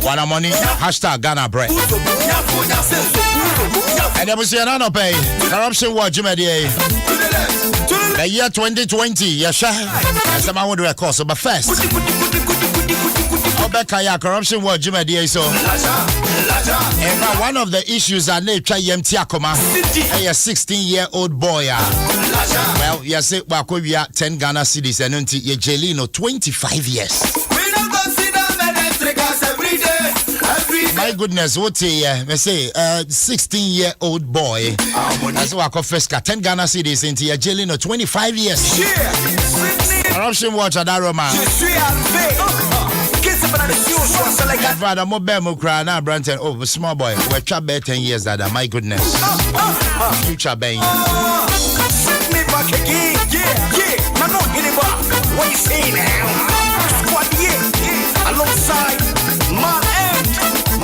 Wana money hashtag Ghana bread. And there was another pay corruption watch the year 2020. Yes, some I would record. So, but first, Obekaya corruption watch so. And one of the issues are nature Yemtiakoma, a 16-year-old boy. Well, yes, it we are 10 Ghana cedis and until ye jailino 25 years. My goodness, what a say 16-year-old boy. That's why I confess 10 Ghana cedis into ye jailino 25 years. Corruption watch at Aroma. Father, more bemo cry now, Branton. Oh, small boy, we're trapped 10 years that. My goodness, future bang. Me back again, yeah. Now don't get it back. What you say now? Squad, yeah. Alongside my end,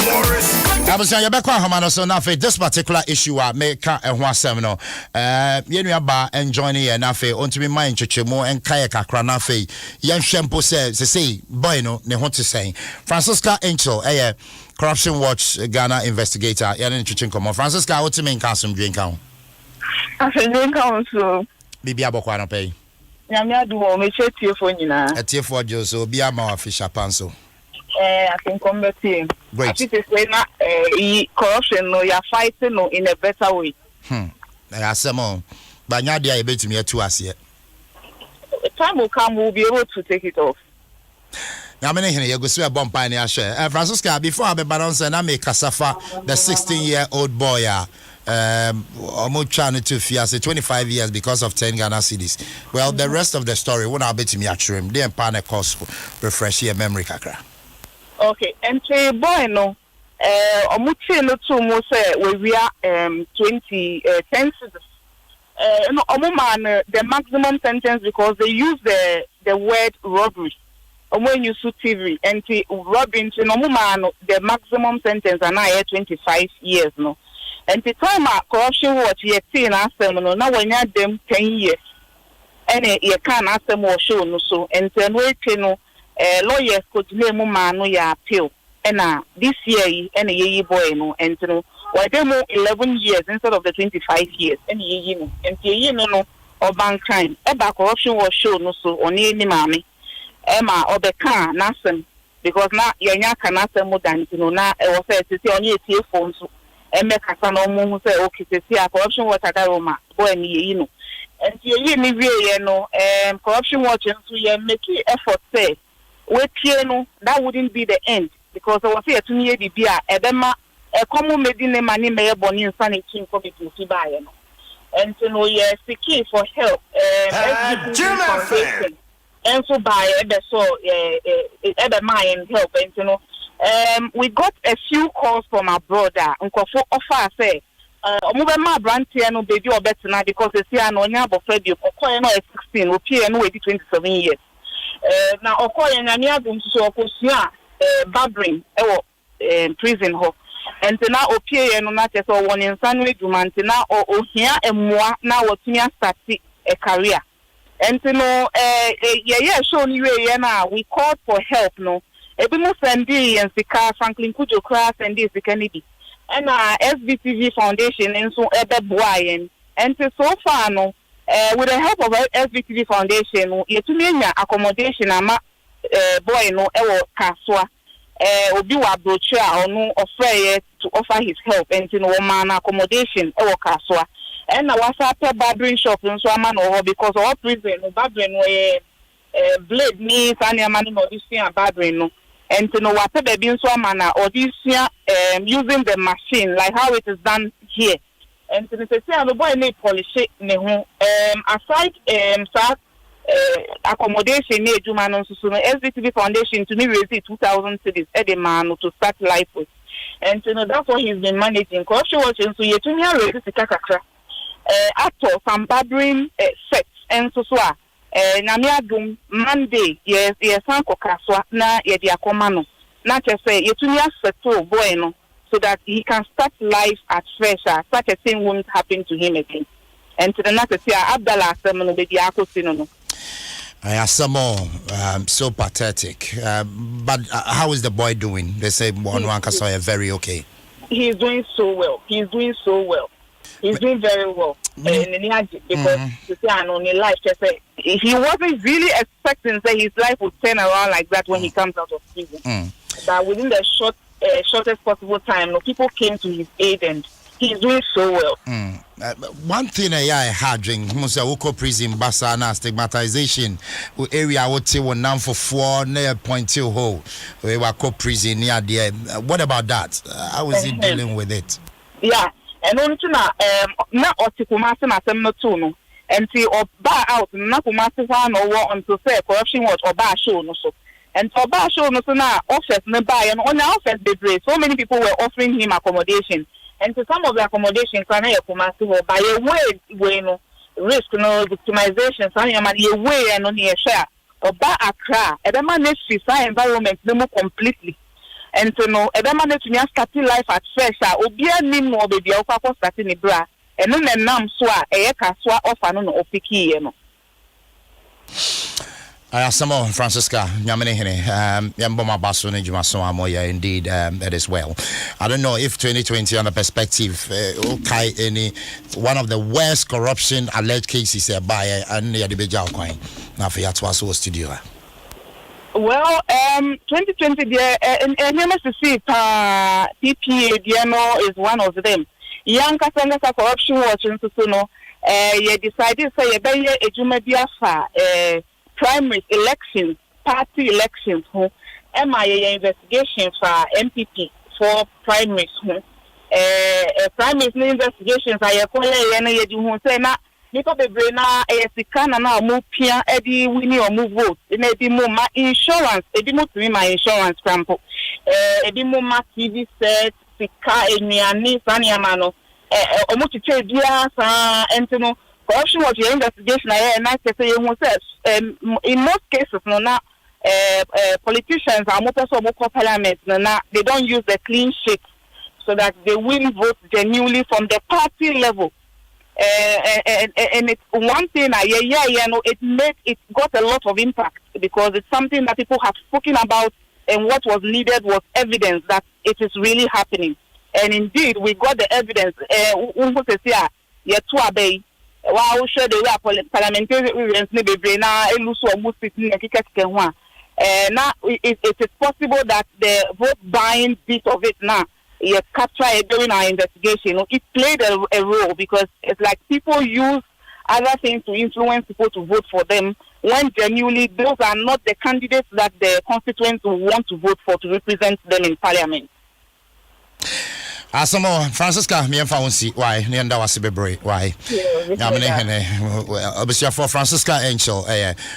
Morris. I was saying, you're back on Hamano. So now for this particular issue, I make a one seminar. You know about enjoying it. Now for on to be mind chichimo and kayaka kranafe. Young shampoo says, say, boy, no, ne want to say. Francisca Angel, Corruption Watch Ghana investigator. You're in Chichinkomo. Francisca, what's the main council drink out? I drink council. Bibi abokwano pay. Nyamia do o me chetie fo nyina. Etie fo jo so bia ma official panso. I can combat him. Great. I think say na corruption no you fighting no in a better way. I asemo. But nya dia e betumi atu ase. Time will come we'll be able to take it off. Now, many here you go see a bomb pioneer share. Francisca, before I be balance and I make Kasafa, the 16-year-old boy, almost trying to fear 25 years because of 10 Ghana cedis. Well, the rest of the story won't have to me actually. They empower a course refresh your memory, kakra. Okay, and say boy no, omuchi no too mo say we are 10 cedis. No, the maximum sentence because they use the word robbery. When you sue TV and robbing to no man, the maximum sentence are now 25 years no. And the time corruption watch you see in Asem no now when you them 10 years. And you can't ask them or show no so and then wait no lawyers could name man no ya appeal. And this year and a year boy no and no why they more 11 years instead of the 25 years and ye no and ye no or bank crime. Eba corruption was show no so on any mammy. Emma or the car Nasem because now you're not can answer more than you know now I was said to see on your phone so and make a son or say okay to see a corruption watch at Roma boy you know and you me you know corruption watching so you make effort say wait you know that wouldn't be the end because I was here to me the beer Ebema a common medine money may bonny and sanity in coming to buy and to know you're seeking for help and so by mind help and you know we got a few calls from our brother uncle for offer say my brand no baby or better now because they say no nya bo Fred or no 16 we pay no 27 years now okoye nya Adom so okosua barbering prison ho and now opie no na tese o won insane adwuma na o hia emmoa na wotumi start a career. And you know, show you now. We called for help, no. Ebi mo sendi and Sika Franklin Kujo class and this Kennedy. And SBTV Foundation and so ebe boy and so far no. With the help of SBTV Foundation, yetumenya accommodation ama boy no ewo kaswa. Obi wa brochure no offer to offer his help and you know man accommodation ewo kaswa. And I was at a barbering shop in Swamano because all prison, barbering blade means any money or this year barbering. And to know what baby in Swamana or this year using the machine like how it is done here. And to say, the boy need polish aside accommodation near Juman SBTV Foundation to me raise 2,000 cities at the man to start life with. And to know that's what he's been managing. Because she was in so you to me raise the kakra. After some barbering sets and so Adom Monday yes Sanko Kaswa na yedi akomano na say yetunya settle boy no so that he can start life at fresh such a thing won't happen to him again and to the next year Abdallah Asem no be akosino no I ask some more. So pathetic. But how is the boy doing? They say Wanwankasoya very okay. He's doing so well. He's doing very well. Because he wasn't really expecting that his life would turn around like that when he comes out of prison. But within the shortest possible time, people came to his aid, and he's doing so well. One thing I had during Musa prison, Basana stigmatization area would say one now for 4 near point 2 hole. We were prison near there. What about that? How is he dealing with it? Yeah, and on to now, not Otikumasa Nasematuno, and see or bar out, not Kumasa one or on to say corruption watch or bar show no so. And for bar show no so now, offers nearby and on the offers they so many people were offering him accommodation. And to some of the accommodation, can I by a way, no risk, no victimization, some a way and only a share or bar a cry. A manage to environment no completely. And to know a manage to starting life at fresh, or be a name or baby or papa starting a bra, and then a nam swa, a caswa off and on or picky. I asked some more, Francisca, Yamanehene, Yamboma Basun, Jumasoamoya, indeed, that is well. I don't know if 2020 on the perspective, one of the worst corruption alleged cases by and the Bejao coin. Now for your Dwaso studio. Well, 2020, and to see PPA, DMO is one of them. Young Kasanga Corruption Watch, and so you decided to say, a Jumabiafa, primary elections, party elections, MIA investigation for MPP for primaries, primaries investigations. I call it you say na because the brain na sikana na move pia edi winning or move vote. Edi mo ma insurance, edi mo to my insurance crampo. Edi mo ma TV set, sika eniani sani amano. Omo chiche dia sa entino. Corruption Watch investigation and I say in most cases no politicians are more so parliament they don't use the clean sheet so that they win votes genuinely from the party level and it's one thing it got a lot of impact because it's something that people have spoken about and what was needed was evidence that it is really happening and indeed we got the evidence wow, sure they were parliamentarians maybe now almost sitting now it is possible that the vote buying bit of it now you capture it during our investigation. It played a role because it's like people use other things to influence people to vote for them when genuinely those are not the candidates that the constituents want to vote for to represent them in parliament. Asamo Francisca me found see why Nenda was bebre why obviously for Francisca Angel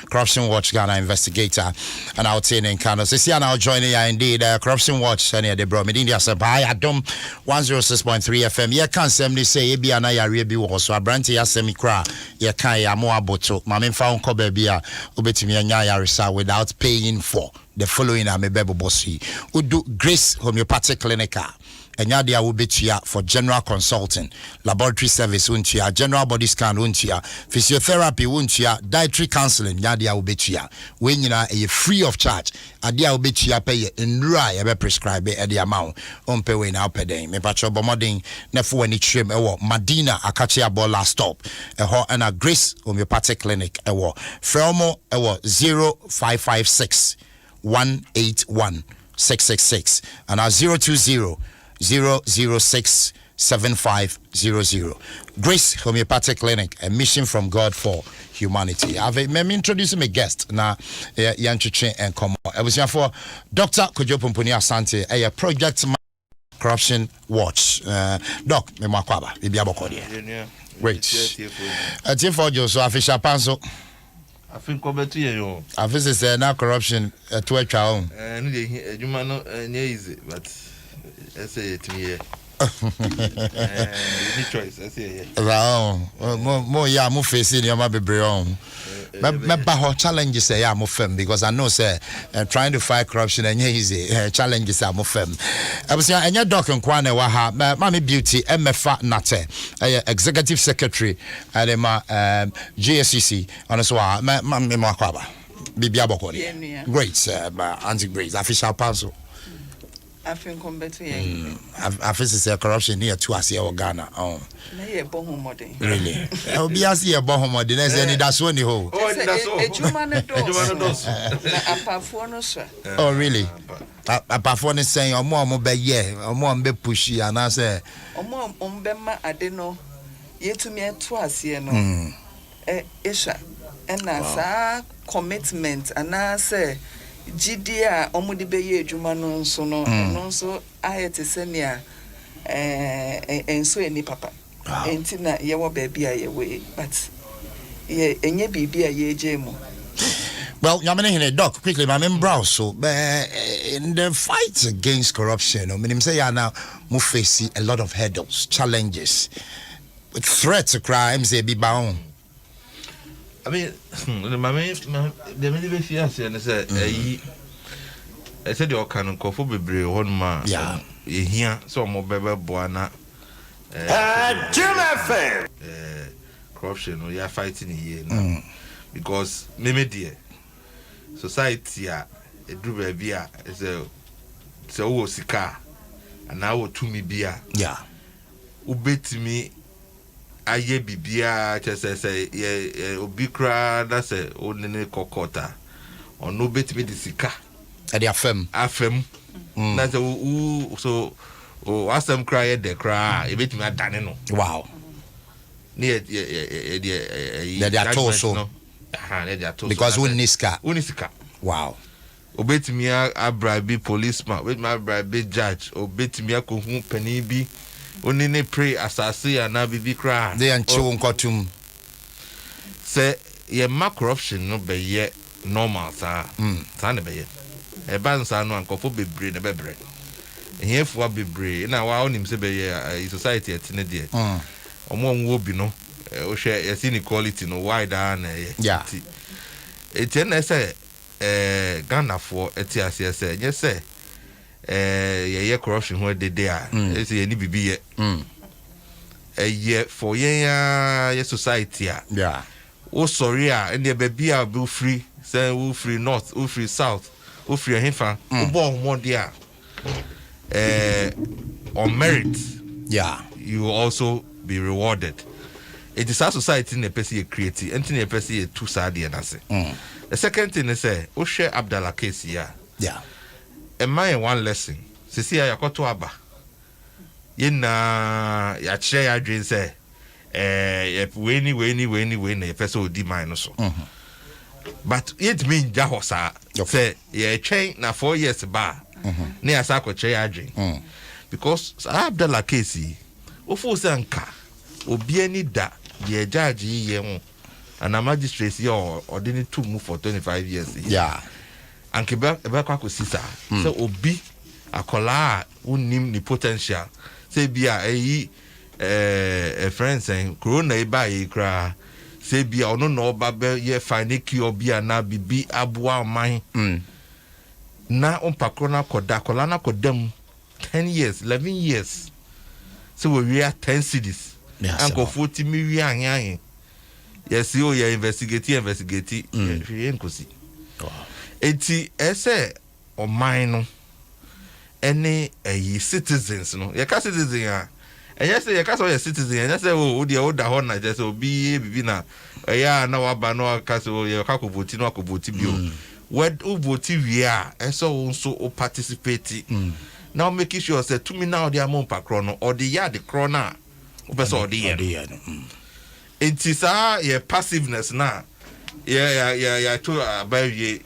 Corruption Watch Ghana investigator and I'll say in Canada so see now joining you indeed Corruption Watch and the bro me India say by Adom 106.3 FM ye can say say be na yare bi wo so abranti asemi kra ye kan ya mo aboto ma me found ko ba bia obetimi anya yare sa without paying for the following amebebo bossi udu Grace Homeopathic Clinic Enyadia will be for general consulting, laboratory service untia, general body scan untia, physiotherapy untia, dietary counseling, Yadia will be when you are free of charge. Adia will be pay in dry ever prescribe at the amount on pay way now per day. Me patcho bomoding nefu when it trim Madina Akachia Bola stop and a Grace Homeopathic Clinic Frelmo 0556 181 666 and our 020 006 7500. Grace Homeopathic Clinic, a mission from God for humanity. I've introduced my guest now, Yanchiche and Komo. I was here for Dr. Kojo Pumpuni Asante, a project Corruption Watch. Doc, me makwaba, bibi abokodi. Great. For you, so official panso. I think over 2 years. I think it's now corruption to a child. You might not easy, but. I say it to me. Choice. I say more yeah, more facing your be brown. But challenges say I'm firm because I know say trying to fight corruption and easy challenges are more firm. I was and your doc and Kwane Waha, Mammy Beauty, MFA Nate, executive secretary at GSCC on a swap, Mammy Makwaba. Bibia Bokoni. Great, Auntie Grace, official counsel. I think combat to I say corruption here to us here Ghana. Oh. Really? I'll be asking a bohomodin as any that's one you hold. Oh, really? A performance is saying, or more be yeah, or more be pushy, and I say, or more umbema, I don't know. Yet to me twice, you know. Isha, and I commitment, and I say. GDA omudi beye adwuma no nso no no nso ayete senia enso eni papa enti na ye wo ba bia ye we but ye enye bibia ye jemu. Well, Yamene Hine, Doc, quickly, my browse. So, in the fight against corruption, I mean, say, now, we face a lot of hurdles, challenges, with threats to crimes, they be bound. I mean, the many fears and say, I said, you can call for be one man. Yeah, here, so more baby boana. Corruption, we are fighting here now because maybe dear society, a do baby, is a so sika, and now to me beer. Yeah, ubet me. Aye bibia just say obi kra na say onene kokota ono betimi disika e dey afem na say so o asem kra ye de kra e betimi adane no wow ne they are told so because uniska wow obetimi abrabi policeman obetimi abrabi judge obetimi akohu pani bi oni ne pray asase ana bibi kra they anchiwo nkotum say ye ma corruption no be ye normal sa ne be ye e ban sa no ankofo bebre ne bebre ehefo bebre na wa onim se be ye society etine de omo nwo bi no o hwe ye inequality no wide na ye eti na say Ghana for etiase say nye say ye corruption who de there is any bibi ye for ye society yeah oh sorry and the baby are be free say we free north we free south we free hefa we born more there on merit yeah you will also be rewarded. It is our society in a person creative and in a person too sad and say the second thing is say we share Abdallah case yeah a man one lesson. Sisi ya koto aba. Yena ya che ya dream say we ni person odi man no so. But it mean jahosa say ye train na 4 years ba. Ne asa ko che ya dream. Because Abdallah Kesi ofu se nka obi ani da ye judge ye ho and a magistrate ye ordinary to move for 25 years. Yeah. Anke be kwa ko sisa so obi akola unim ni potential say bia friends and corona e ba e kra say bia ono no ba be ye fine ki obi na bibi aboa man na ompakro na koda na kodam 10 years 11 years so we are 10 cities anko 40 million yan yes you investigate ye nkosi eti ese o man no any citizens no ye ka citizen ya yes ye ka so ye citizen ya say o de o da ho na just obi bibi na ya na wa ba no ka so ye ka ko voti no ko voti bi o wed o voti wi a eso so o participate now make sure say to me now the amount per chrono or the yard the chrono o be so the year enti sa ye passiveness na yeah to about ye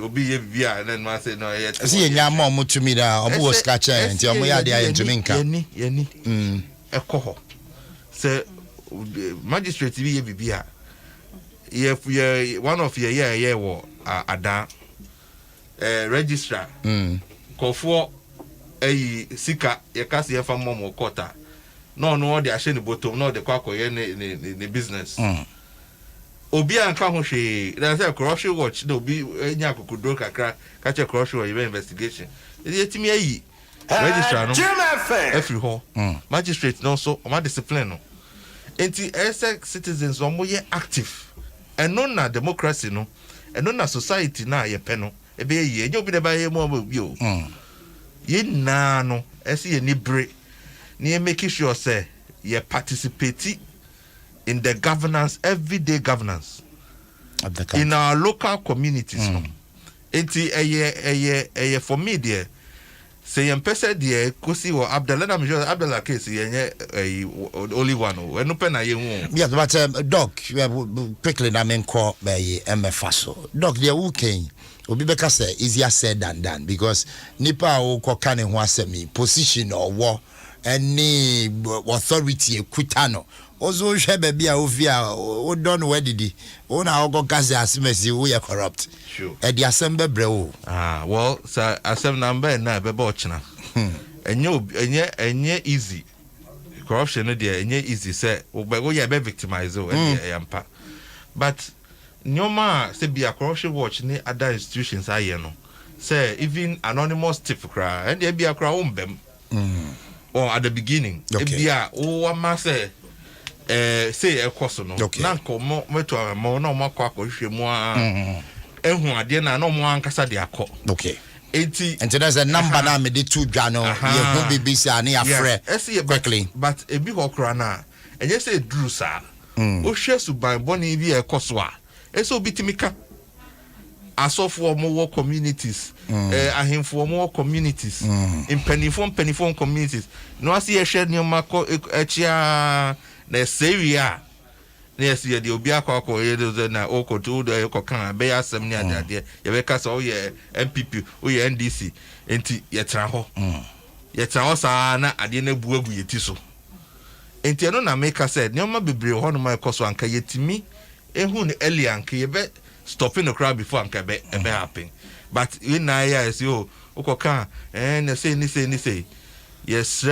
obi ye bia and then I say no yeah see nya mom to me da obo was catch enti omo ya dey into me nka ye ekoho say magistrate bi ye bibia ye one of ye wo ada registrar kofo sika ye kasi ye fa mom kota no dey ahye ni bottom no dey kwakoye ni business obi anka ho hwe na say corruption watch no obi enya kokodo kakra ka che corruption watch investigation e timi ayi registrar no every ho magistrate no so o discipline no enti citizens o mo ye active and no na democracy no eno na society na ye pɛ no ebe ye enye obi de ba ye mo obi o ye na no ese ye ni bre na ye make sure say ye participate in the governance, everyday governance of the country. In our local communities. Enti for me there say empese there kosi wo Abdallah na mejo Abdallah case yenye only one o enu pe na ye hu. Yes, but Doc, quickly na men call by MFaso. Doc, there who came obi beka say easier said than done because nipa o ko kan ho asemi position or war any authority equitano ozo hwe baby a ofia o don where did he o na go gaza asemesi we corrupt sure e di assemble bre o well sir asem number na be ba ochina enye easy corruption no dey enye easy say we ye be victimize o yampa but nyoma say be a corruption watch ni other institutions aye no say even anonymous tip cry and dey be a cry ombem or at the beginning be a o ma say say ekoso no na nko mo meto mo na mo akọ hwe mu a ehu ade na mo ankasa de akọ okay enti there's a number na me de two dwa no ye hu BBC ani afre quickly but ebi hokra na enye say dru sa o hwe suban boni bi ekoso a eso bitimika asofo mo communities ahemfo mo communities impenifon communities no asi ye hwe ni mako echia na seria na esi de obi akọ ye na okoto de kokan be asem ni ade ye be ka so ye MPP o ye NDC enti ye tra ho sa na ade na buabu yeti so enti no na make said nyoma bebre ho no ma ekoso anka yetimi ehun early anka ye be stopping the crowd before anka be happen but in na ya esi o kokan na say ni say yes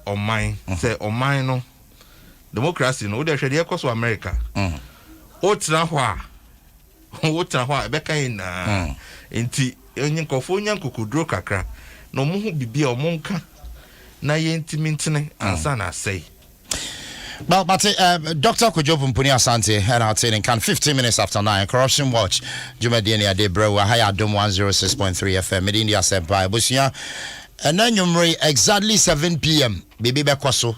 on mine say on mine no democracy no dey hwede ekoso America o tra ho a be kan na enti onye nkofo nyankokudro kakra no mo hu bibia o mo nka na ye ntimi ntene ansa na say. Well, but Dr. Kojobu Mpuni Asante and our training can 15 minutes after 9. Corruption Watch. Jumadiani Ade Bro. Haya Adom 106.3 FM. Medindia Senpai Busia. And then you exactly 7 p.m. Baby Bekoso.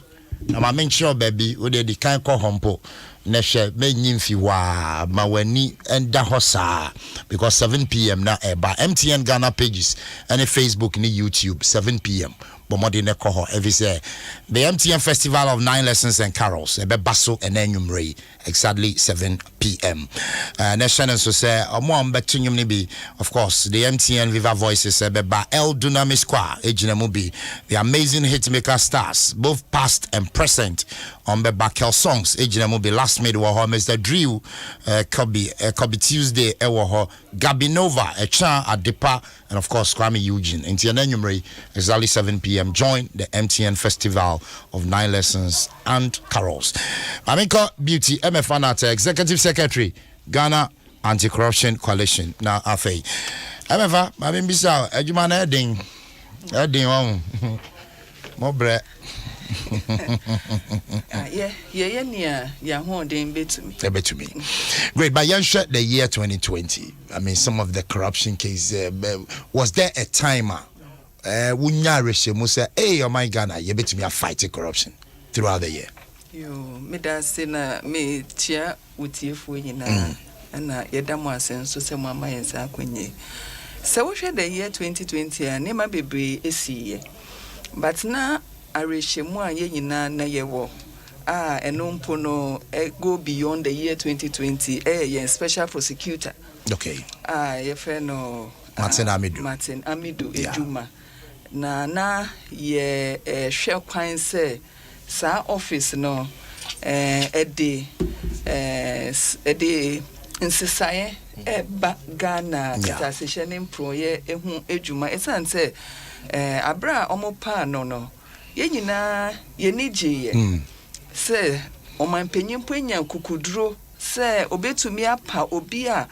I'm making sure baby we dey kan call hompo. Neshe me nyimfi wa mawani enda hosa because 7 p.m. na eba MTN Ghana pages and Facebook ni YouTube 7 p.m. Bomodine koho every say the MTN Festival of 9 Lessons and Carols ebe baso enenumre exactly 7 p.m. Nation so say omo ambetunyum ni bi of course the MTN Viva Voices ebe ba El Dunami Squad ejinemu bi the amazing hitmaker stars both past and present on the Bakel songs ejinemu bi last made wo Mr. Drew Kobe Tuesday ewo Gabinova Echa Adepa and of course Kwame Eugene enenumre exactly 7 p.m. Join the MTN Festival of 9 Lessons and Carols. Aminko Beauty MFanata Executive Secretary Ghana Anti-Corruption Coalition. Now Afei. MFA Mabin Bisa Ejumana Edding on Mobre. To me. Great, but you shut the year 2020. I mean, some of the corruption cases. Was there a timer? Wunya Reshe say, hey, oh my Ghana, you bet me a fight corruption throughout the year. Yo, me da sena me tia utiefu nyina na yedamo asen so se mama yensa akwenye. Se wo hwe the year 2020 a ne ma bebre esiye. But na arehemu a ye nyina na yewo. Eno mpo no go beyond the year 2020. Ye special prosecutor. Okay. Ye friend no Martin Amidu Ejuma. Na ye hwe kwan se sa office no ede nsesaye ba Ghana taxation pro ye ehu ejuma esan se abra omopa no ye nyina ye nigye se omanpenyimpo nya kukuduro se obetumi apa obi a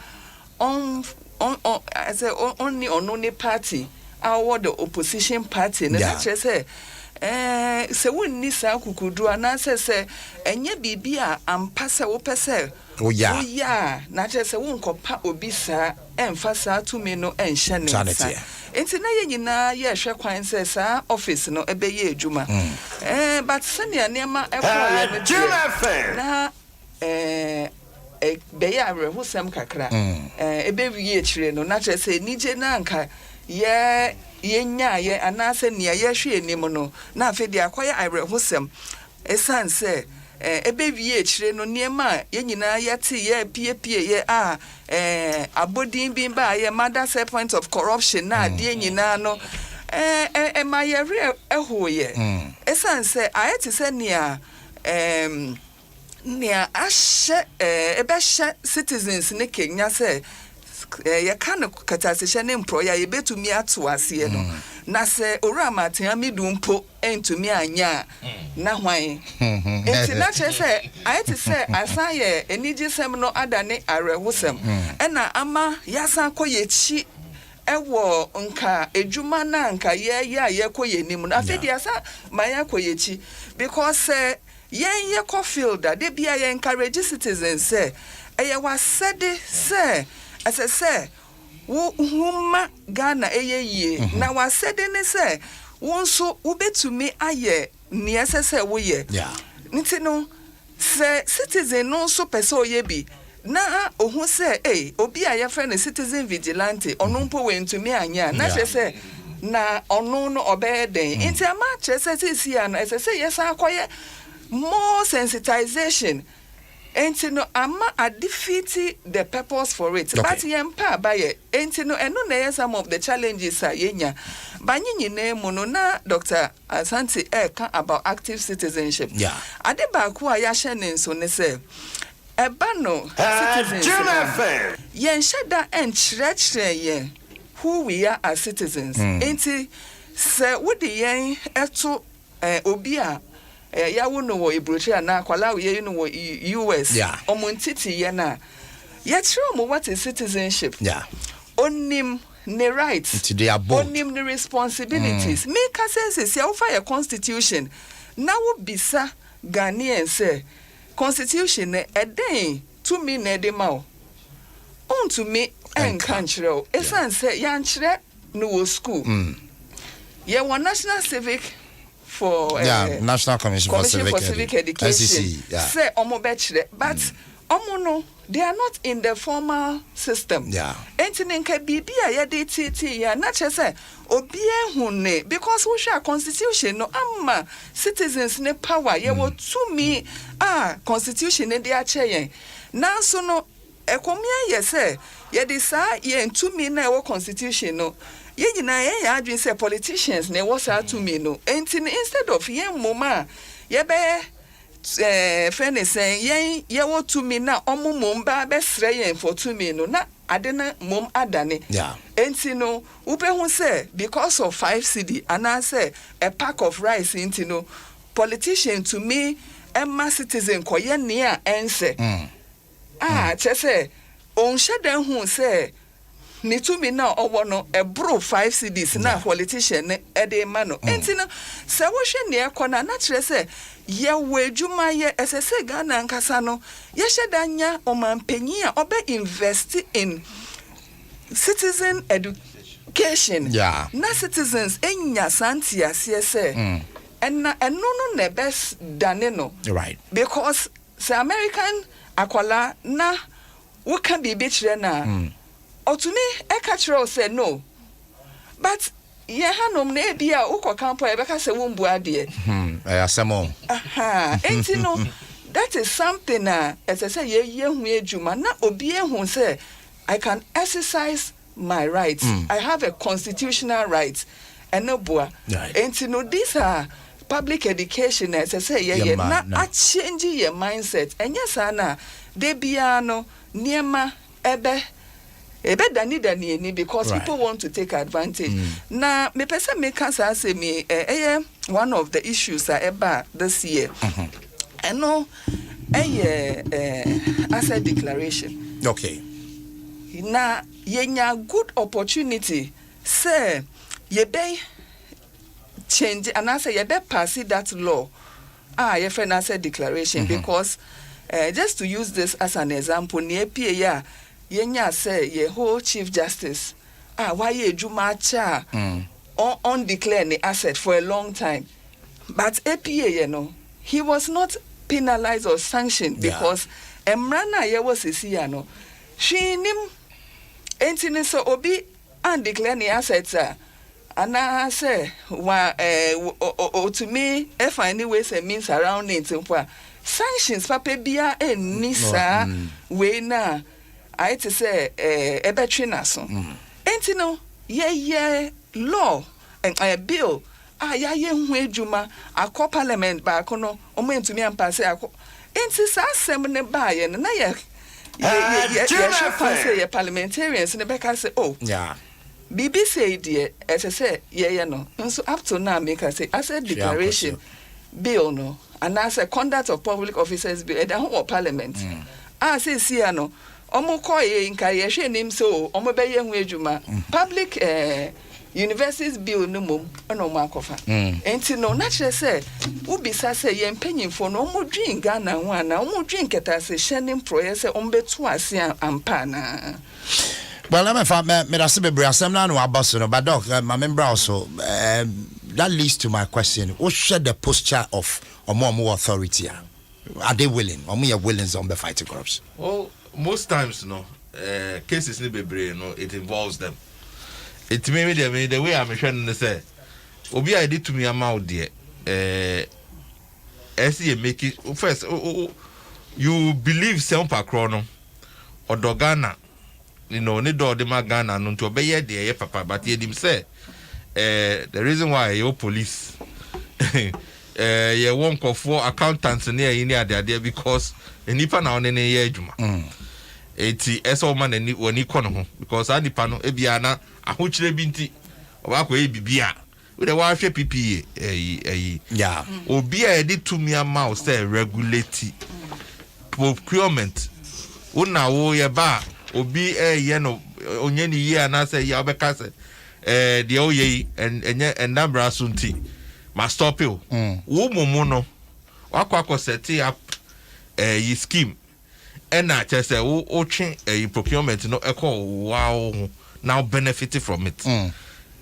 on say only on ne party our the opposition party na say se wonni sa kukudu anase se enye bibia ampasa wo pese oya na se wonkopa obi sa emfa sa tumi no enhye ne sa enti na ye nyina ye hwe kwan se sa office no ebeye adwuma but senior nema ekoye na beya rehusem kakra ebe wiye chire no na se nije na nka ye yenya ye anase nia ye hwe enim no na afedi akoye irehusem esanse ebe wie chire no niema ye nyina ye te ye pie ye abodin bin ba ye mother point of corruption na de nyina no ma ye re ehoye esanse ayete se nia ashe ebe hye citizens ne Kenya se ye kan katasehye ne employer ye betumi ato ase no na se ora maten amidu mpo entumi anya na hwan enti na che se ayete se asan ye enigisem no adane arehusem na ama yasan koyechi ewo nka ejuma na nka ye koyenim na afedi asa maya koyechi because ye field that they be encourage citizens say eye was say say wo huma Ghana ye na was said ne say wonso ubetumi aye ni asese wo ye nti no say citizen no so person ye bi na ohun say obi aye friend citizen vigilante ono mpo we ntumi anya na say na ono no obeden nti ama che say ya na say yes akoye more sensitization enti no ama a defeat the purpose for it but yempa baye enti no eno na some of the challenges are yenya banyi ne mu no na Dr. Asante ka about active citizenship ade ba ku a ya hye ne nso ne se eba no citizenship yen sheda enchirechire yen who we are as citizens enti se wodi yen eto obi a ya wono wo ibrochi na kwala ye no wo US omuntiti ye na ye tro mo what is citizenship onim ne rights to their board onim ne responsibilities make sense ya ofa your constitution na wo bisa Ghanaian say constitution eden to me na de ma on to me en kanchiro esan say yan chire no wo school ye one national civic for National Commission for Civic Education say omo bechire but omo no they are not in the formal system entine nka bibia ye de titi ya na che say obi ehune because we share constitution no amma citizens ne power ye wo to me constitution ne de ache yen nanso no ekomia ye say ye de sa ye to me na wo constitution no ye nyina ye ya adwin say politicians ne was to me no enti instead of ye moma ye be friend say ye wo to me na omumom ba be sre yen for to me no na ade na mom adane enti no ubehu say because of 5 cedi and I say a pack of rice enti no politician to me emma citizen koye ne a ense che say on shedan hu say ni to me na owo no e bro 5 cedis na politician ne e de ma no enti no se wo hwe ne ekona na kire se ye wadwuma ye esese Ghana nkasa no ye hyedanya omampanyi a obe invest in citizen education na citizens enya santi ase se enna eno no ne best dane no right because the American akwala na wo kan bi kire na otumi ekachiro say no but ye hanom na ebia ukokampo ebeka se wombu ade asemo enti no that is something as I say ye hu ejuma na obi ehun say I can exercise my rights I have a constitutional right enoboa enti no these are public education as I say ye na a change your mindset enya sana de bia no niema ebe dani because people want to take advantage. Na me pesa me cancer say me one of the issues eba this year. I know asset declaration. Okay. Na yenya good opportunity say ye be change and I say ye be pass that law. Your friend has said declaration because just to use this as an example, near PA, yenya say ye whole Chief Justice. Why ye juma cha undeclared the asset for a long time. But APA, you know, he was not penalized or sanctioned because Emrana ye was a no. She nim entine so obi undeclared the assets and I say to me if any ways and means around it sanctions papa bia nisa we na I to say a betrina so entino ye law and a bill ye hu adwuma akọ parliament ba kono omo entumi ampa say akọ enti sa asem ne ba ye na ye ye parliamentarians ne beka say oh yeah BBC idea as I say yeah no so up to now make I say as a declaration bill no and as a conduct of public officers bill and whole parliament say see no omo koye nka ye hwe nim so omo be ye hu adwuma public universities bill no mum ono mo akofa enti no na kire say ubisa say ye mpanyimfo no omo dwin Ghana ho ana omo dwin keta say shenim proye say omo betu ase ampa na. Well, I'm a me that's be brasem na no abaso no but doc my member also that leads to my question. What should the posture of omo authority are they willing? Omo willing on the fight corruption? Well, most times no cases ni bebre no it involves them. It may be the way I'm trying to say obi I did to me amount there you make it first you believe some pakrono or dogana you know ni do de magana no to obeye de papa but he dim say the reason why your police one call for accountants near in there because enipa na one ne ye adwuma eti eso man ni woni kono ho because anipa no ebia na ahochire bi nti obakọ e bibia we dey wa hwe PPA yeah obi a dey to me amount say regulate procurement una wo ye ba obi ye no onye ni ye na say ya obeka say the oye and number asunti must stop you wo momo no wakọ set up yi scheme ena chese wo twen procurement no ekọ wow now benefit from it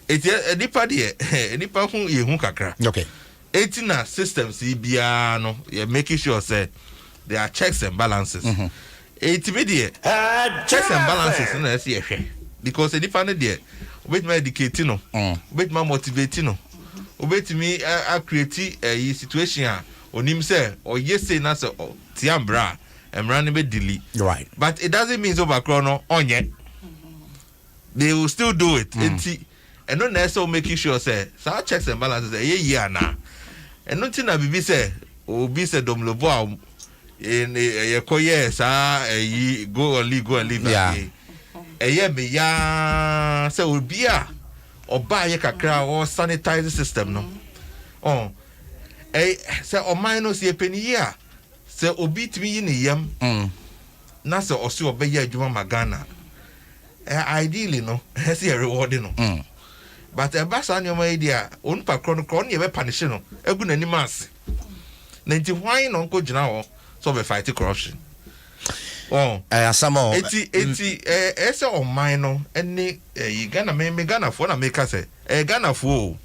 it nipa de nipa hu ye hu kakra okay etina systems bia no you making sure say there are checks and balances media checks and balances na see ehwe because nipa no de obet ma educate no obet ma motivate no obet me create a situation a onim say or yes say na say tiambra emran be delete right but it doesn't mean over chrono onye they will still do it and no necessarily making sure say so checks and balances ye na and nothing na bibi say obi say domlobo in ye koye sa go and leave yeah me ya say obi a oba ye kakra or sanitize system no say o minus ye penny ya say obi timi yi ne yam na say o se obeya adwuma magana ideally no has a reward no but e ba sa nyoma idea on pa kron ye be punish no egu na nimase na nti hwan no nko gina ho so be fight corruption asamo eti ese o man no eni Ghana me Ghana fo na make say Ghana fo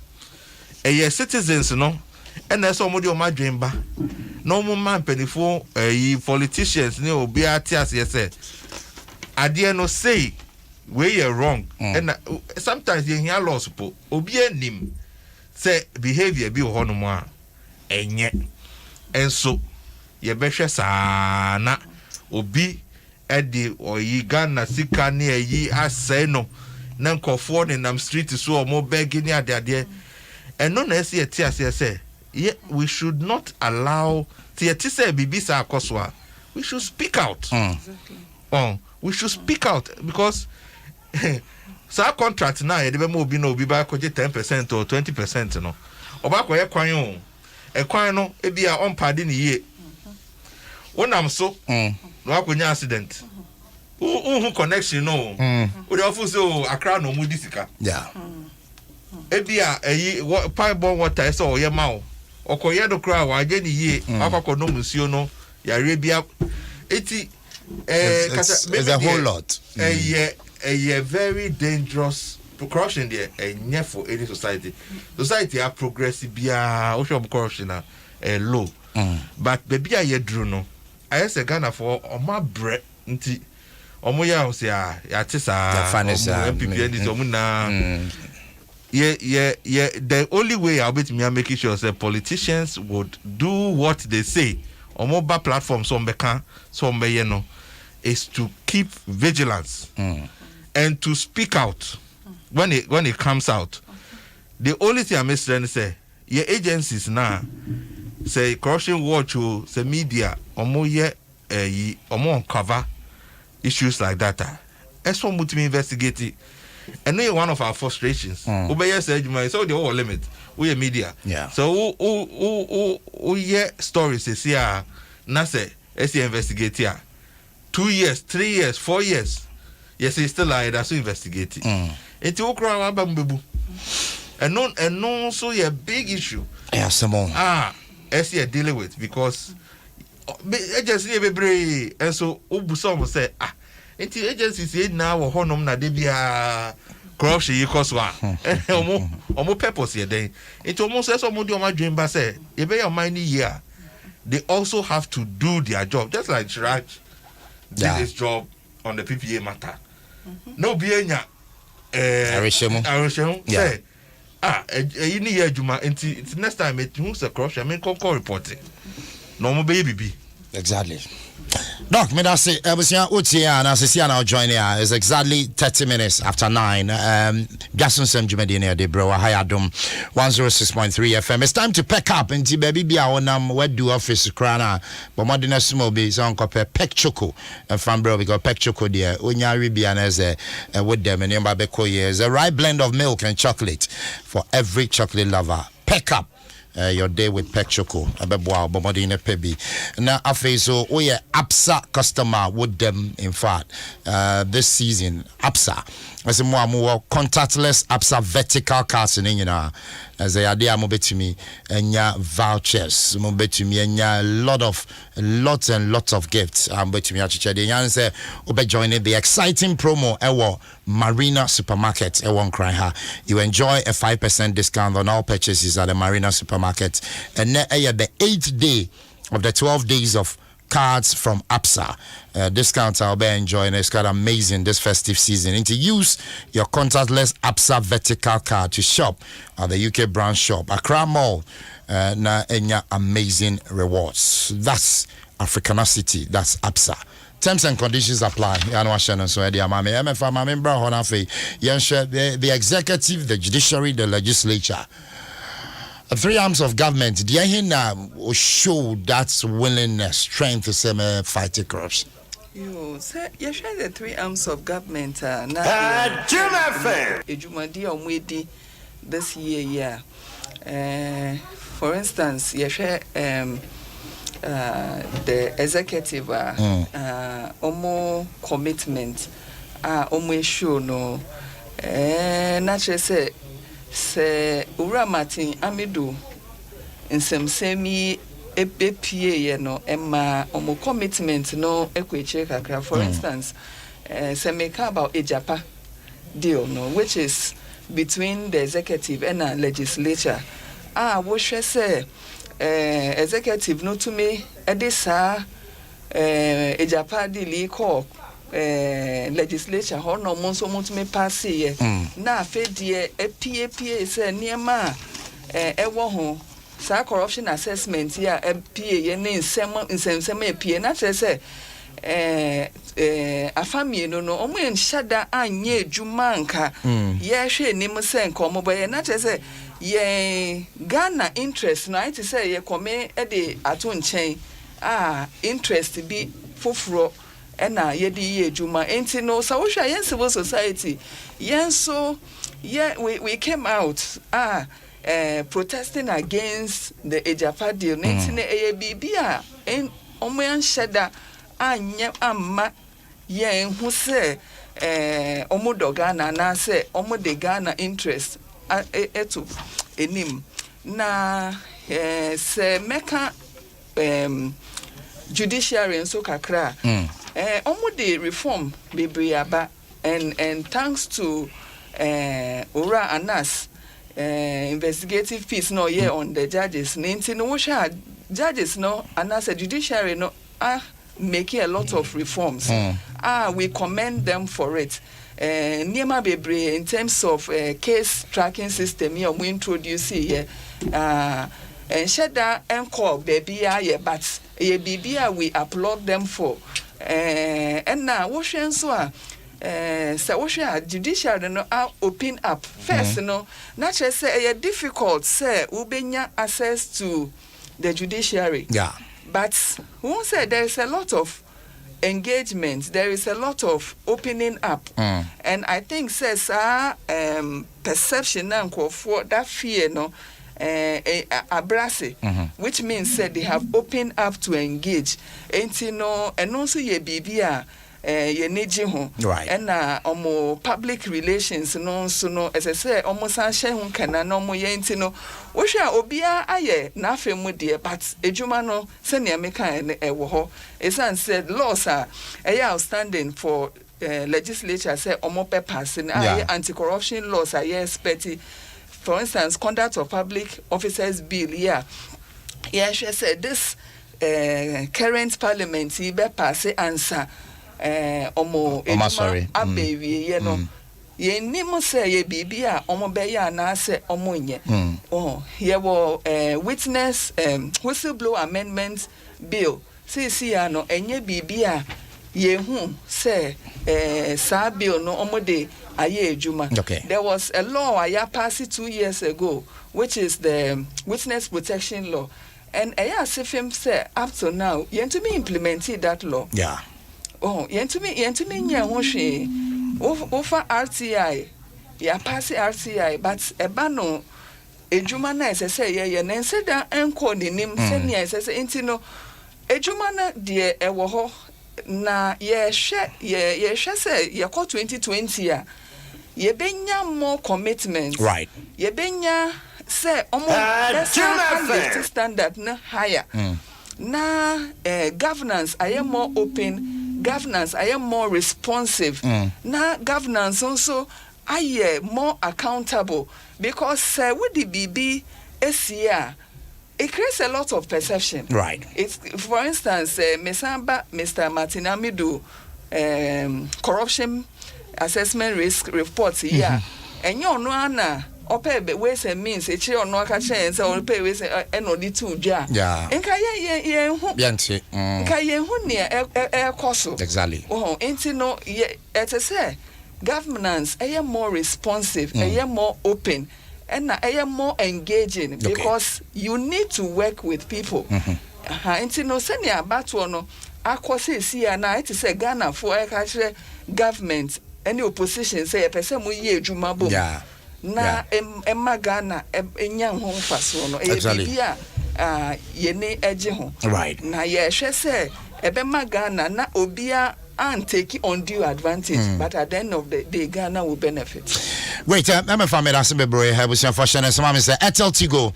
ye citizens no and ese omodi o madwen ba no mo man penifo politicians ni obi atias ye say ade no say we are wrong and sometimes you hear laws po obi anim say behavior bi ho no mo a enye enso ye behwe saa na obi edi oyi Ghana sika ne ayi asai no na nkofo ne nam street so o mo beg ni ade and no na ese atias say we should not allow say bibisa akoswa we should speak out we should speak out because sa contract na ye de be mo obi na obi ba koje 10% or 20% no oba ko ye kwan o e kwan no e bia on pade ni ye wonam so no akonya accident who connection no we dey offer so akra no mu disika yeah ebia pipe bomb water so oye ma o okoye do kra wa je ni ye akoko no musuo no yare bia eti it's a whole lot. A very dangerous corruption there and for any society are progressive bia o show corruption low but baby aye dru no I say Ghana for oma bre nti omo ya o say ya tisa MPP and omo na the only way I'll be to making sure that politicians would do what they say on mobile platforms so you know is to keep vigilance and to speak out when it comes out. The only thing I'm saying is say your agencies now say Corruption Watch or say media omo uncover issues like that. That's what we investigate it. And then one of our frustrations. Obey said you so the whole limit. We are media. Yeah. So who hear stories they see na say investigate here. 2 years, 3 years, 4 years. Yes, it's still like that's investigating. It's okra abambebu. And no so a big issue. Yeah, Simone. SC dealing with because agency be and so obusom say enti agency say now honum na de bia corruption yikos wa omo purpose here then it almost says omo di omo dream ba say e be your mind here they also have to do their job just like Chirag did his job on the PPA matter no be enya arishemu say you need your juma enti next time it who's a corruption I mean call reporting no mo be bibi exactly. Doc, me that say Ebusia Utia and Assisia now join here. It's exactly 30 minutes after 9. Dwaso Nsem Corruption de bro Adom 106.3 FM. It's time to pack up and baby be our where do office crana. But more than a small be some copy peck choco from bro because peck choco there. Unya Ribian as with them and Yambabeko is a right blend of milk and chocolate for every chocolate lover. Pack up. Your day with Peck Choco, Abeboa, Bomodine Pebi. Now, so we are APSA customer with them, in fact, this season. APSA, as a more contactless APSA vertical cards in India, as they are there, Mobetumi, and ya vouchers, Mobetumi, and ya lots and lots of gifts. Betumi, actually, and say, Obe joining the exciting promo, Marina Supermarket, you enjoy a 5% discount on all purchases at the Marina Supermarket. And the 8th day of the 12 days of cards from APSA. Discounts I'll be enjoying. It's quite amazing this festive season. And to use your contactless APSA vertical card to shop at the UK branch shop, Accra Mall, amazing rewards. That's Africanacity. That's APSA. Terms and conditions apply. The executive, the judiciary, the legislature. 3 arms of government. Do you show that willingness, strength to fight corruption? You say you share the 3 arms of government. This year, for instance, you share the executive commitment issue no naturally say Ura Martin Amidu nsem EPPA no emma commitment no ekweche kakra for instance say make about Ejapa deal no which is between the executive and the legislature wo hwe say executive no to me edisa Ejapa deal call legislature ho no mo so mo to me pass ye na afedie EPPA say niema ewo ho sa corruption assessment ya EPPA ye ne nsem EPPA na say afamie no omo enhyada anye adwuma nka ye hwe nim se nka omo boye na say ye Ghana interest na it say ye come de ato nchen interest bi foforo ena ye di ye adwuma enti no sa wo hwa yen civil society yen so we came out protesting against the Ejapa deal enti na bibia omo enhyada anye amma yen hu se omo do Ghana na se omo de Ghana interest eto enim na se meka judiciary nso kakra omude reform bebre aba and thanks to Ora Anas investigative piece no here on the judges ninti no judges no Anas judiciary no making a lot of reforms we commend them for it. Niema bebre in terms of case tracking system here we introduce here and sheda encore baby but ye bibia we applaud them for and now what so so what judiciary no open up first no naturally say difficult say ubenya access to the judiciary but who said there is a lot of engagement, there is a lot of opening up and I think says perception for that fear no abrase which means that they have opened up to engage and also ye bibia ye neji ho and omo public relations no so no as I say omo san hye ho kana no mo ye enti no wo hwe obia aye na afemu de but ejuma no se ne meka wo ho esan said laws are outstanding for legislature say omo pass and anti-corruption laws are expected. For instance, conduct of public officers bill she said this current parliament he be pass answer omo sorry abewie ye no ye nimo say ye bibia omo be ya na say omo nye ye wo witness whistleblower amendment bill see no enye bibia ye hu say sa bill no omo de aye ejuma. There was a law I passed 2 years ago which is the witness protection law and him say up to now you to me implemented that law you to me nya ho hwe over RTI ya pass RTI but eba no ejuma na say ye na nse da enko nim se ne say enti no ejuma na de ewo ho na ye hwe say ye ko 2020 a ye benya more commitment ye benya say omo standard na higher na governance I am more open, governance I am more responsive na governance also I am more accountable because with the BB SCA it creates a lot of perception. It's for instance Mesamba Mr. Martinamidu corruption assessment risk reports here and you know ana ope ways and means e che ono aka che ense o pay ways enodi tu dwa enka ye hu bianti enka ye hu ne e koso exactly enti no it say governance more responsive more open and more engaging because you need to work with people enti no se ne abato no akose si na it say Ghana for eka government any opposition say a person mu ye adwuma bom na emma Ghana enya ho mfaso no bibia ye ne eje ho na ye hwe say ebema Ghana na obia and take undue advantage but at the end of the day Ghana will benefit. Wait, I'm a family that's a bro have some fashion and some say Etel Tigo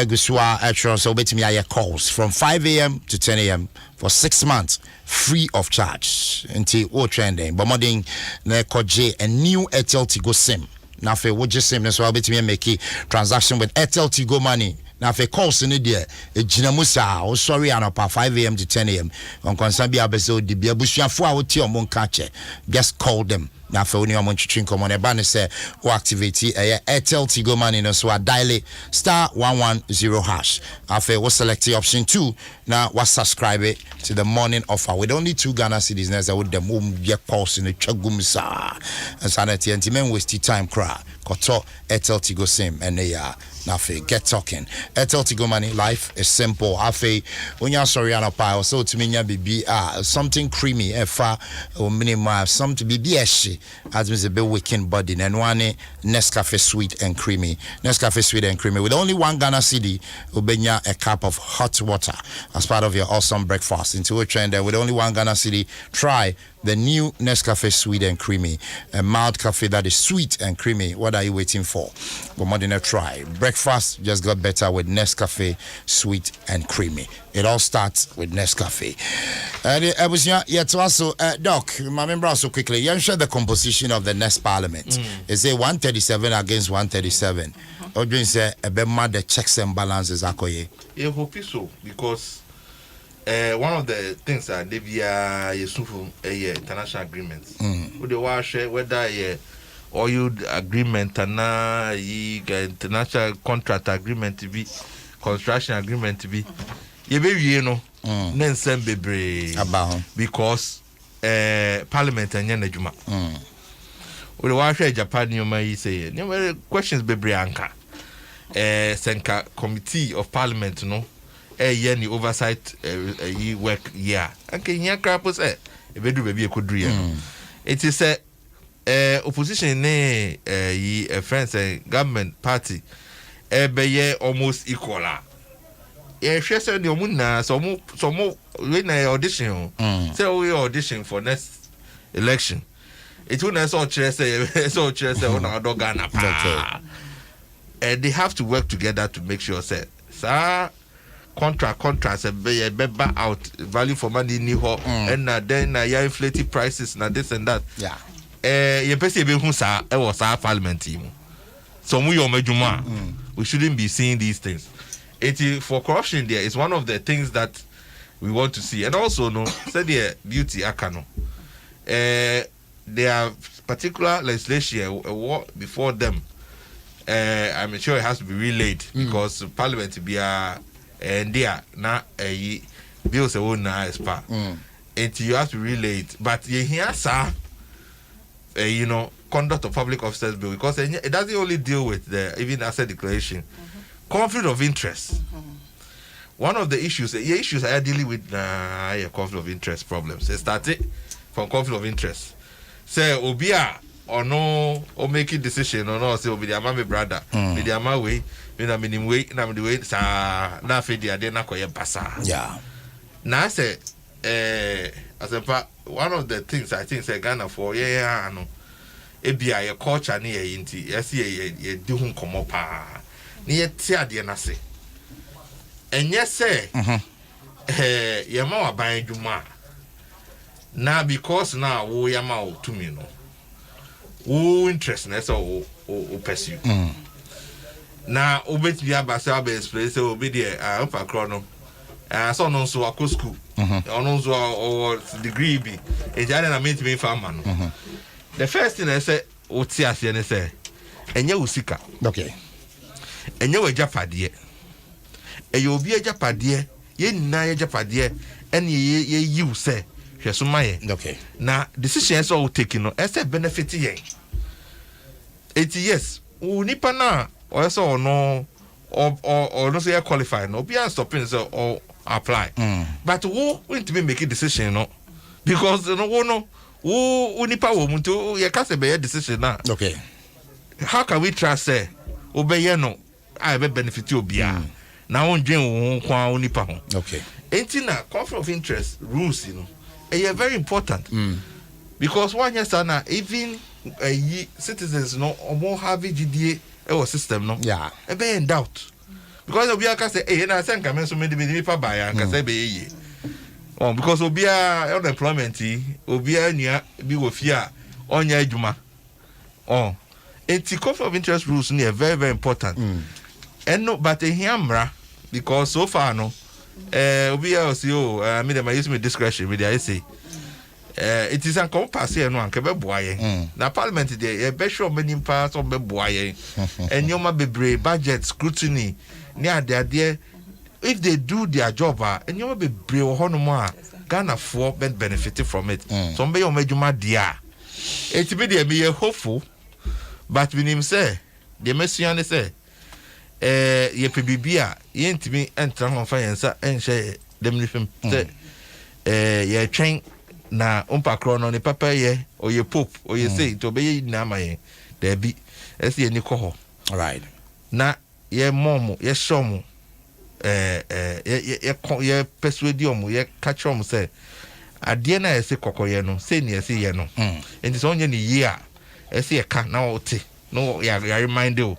Guswa actually so betimi aye calls from 5 a.m. to 10 a.m. for 6 months free of charge until all trending but modern na koje a new Etel Tigo sim na fe wo je sim so betimi make transaction with Etel Tigo money na fe calls in there ejina musa o sorry anopa 5 a.m. to 10 a.m. on concern bia beso di bia busuafo a woti omon ka che just call them na fe oni omon chichi nkomo ne ba ne se o activate Airtel Tigo money no so a dial *110# afa we select option 2 now was subscribe it to the morning offer with only 2 Ghana cedis na with them ye calls in the chagum sa and sanity and men waste time cry koto Airtel Tigo sim and they are now get talking Airtel Tigo money life is simple afa when you sorry anopa so to me nya bibi something creamy efa or minimum something bibi eshi as means a bit weakened body. And one Nescafe Sweet and Creamy. Nescafe Sweet and Creamy. With only 1 Ghana cedi, ubenya a cup of hot water as part of your awesome breakfast. Into a trend with only 1 Ghana cedi, try the new Nescafe Sweet and Creamy, a mild cafe that is sweet and creamy. What are you waiting for? But more than a try. Breakfast just got better with Nescafe Sweet and Creamy. It all starts with Nescafe. I was also Doc, my member also quickly. You share the composition of the next parliament. Is it 137 against 137? Or do you say a bit more the checks and balances? I hope so, because one of the things that they via international agreements. Would you watch whether oil agreement and international contract agreement to be construction agreement to be you know Nsem bebre about because parliament and yenejuma. Would you watch Japan you may say questions bebre anka senka committee of parliament no the oversight work okay here crap say e be do baby e could it is opposition friends government party be almost equal share say the omuna some when audition say we audition for next election it will not so say on our Ghana they have to work together to make sure say sir contracts be out value for money ni ho and then ya inflated prices na this and that you pese be hu sa e was our parliament team so we omedwuma we shouldn't be seeing these things it for corruption there is one of the things that we want to see. And also no say the beauty akano there are particular legislation before them. I'm sure it has to be relayed because parliament be and there na bills won't na expire. And you have to relay it. But you hear sir you know conduct of public officers bill because it doesn't only deal with the even asset declaration. Conflict of interest. One of the issues I are dealing with conflict of interest problems. It started from conflict of interest. Say obia or no or making decision or no say obi the ama me brother me the ama way me na minim way na me the way sa na fe dia de na koye basa. Yeah. Now say as a one of the things I think say Ghana for no ebia your culture ni e inti yes ye di hu komo pa ni ye ti ade na se enye se ye ma wa ban dwuma na because na wo ya ma o to me no wo interest na so o pursue na obet bia ba se aba explain se obi de ampa kro no so no so akọ school ono so o degree bi e jare na meet me farmer no the first thing I say o ti ase ne say enye usika okay enye we japade e yo bi japade ye nina ye japade ene ye yiw say hweso maye okay na decision so o take no e say benefit ye it yes o nipa na o so no or no say qualify no be stopping so or apply but who want to make a decision no because no who nipa wo muntu ye ka say be decision na okay how can we trust say obey no I be benefit obia na won dwen wo kwa nipa ho okay enti na conflict of interest rules you know are very important because one yes na even citizens no omo have GDA our system no yeah e be in doubt because obia ka say na say nka men so me me pa ba ya nka say be ye because obia unemployment obia nua bi wo fi a onya adwuma enti conflict of interest rules ni very very important and no but here amra because so far no obia o me dem use me discretion with the say it is encompass here no anke be boaye na parliament dey e be sure many parts of be boaye enyoma bebre budget scrutiny ni ade if they do their job enyoma bebre wo hono mo a Ghana for benefit from it so be your medjuma dia it be dey me hopeful but we him say the messian say ye pbibia ye ntimi entra ho fa yensa enhye dem nifem say ye twen na umpakro no ne papa ye or ye pope or ye say to be na my there be esi any koho. All right. Na ye momo ye shomu ye persuade you ye catch you say ade na ese kokoye no say ne ese ye no enti so onye ne year ese ye ka na ote no ya remind you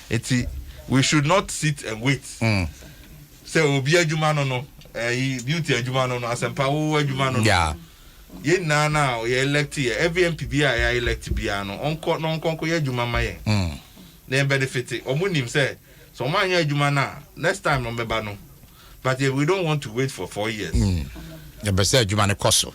eti we should not sit and wait say obi adwuma no beauty adwuma no asempa wo adwuma no yeah ye na ye elect ye every MPB ya elect bia no onko ye adwuma ma ye na benefit omunim say so man ye adwuma na next time no meba no but we don't want to wait for 4 years the best Jumane Koso.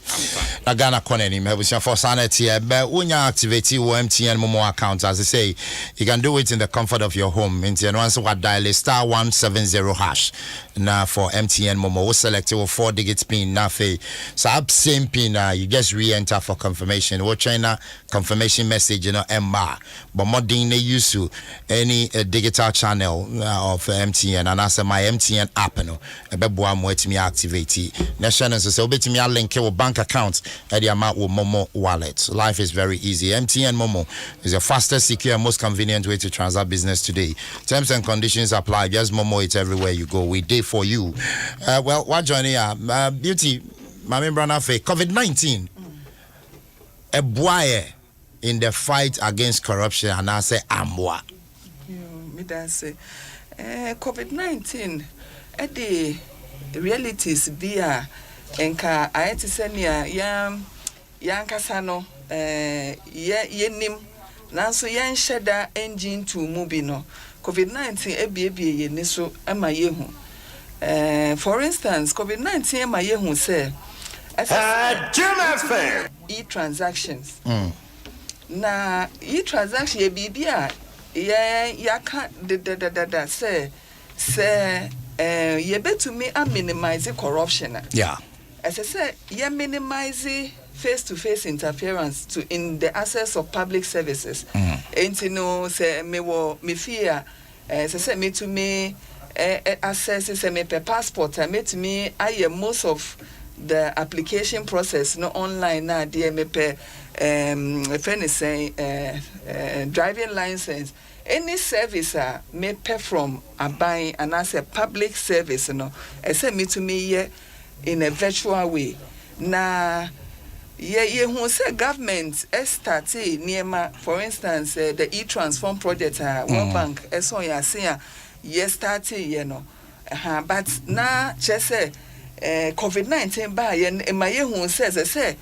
Na Ghana Koneni, Mebusia for sanity, but when you activate your MTN Momo account, as I say, you can do it in the comfort of your home. MTN once what dial is *170# now for MTN Momo. We select your 4-digit pin now for same pin. You just re-enter for confirmation. We China confirmation message, MBA. But more than they use to any digital channel of MTN, and as my MTN app, I'm waiting me activate. National so bet me link your bank account at the amount with Momo wallet. Life is very easy. MTN Momo is the fastest, secure, and most convenient way to transact business today. Terms and conditions apply. Just Momo it everywhere you go. We day for you. Well, what joining beauty, Mami Brana Fe COVID-19. A boy in the fight against corruption, and I say Amwa. Me that say COVID-19 at the realities be enka ayeti senia ya nkasa no yenim nanso yan sheda engine to mubi no COVID-19 ebie ye ni so ama yehu for instance COVID-19 ama yehu say e-transactions na e-transaction ye bibia ya ka da say ye betumi a minimize corruption. Yeah. As I said, you minimize face-to-face interference in the access of public services. And you know, say me fear. As I said, me to me access say me passport. Me to me, I most of the application process no online now. Dear me driving license. Any service me pay from a buying and as a public service, me to me in a virtual way. Na ye who say government started near for instance the e-transform project World Bank so ya say ye started but na just say COVID-19 ba ye who says say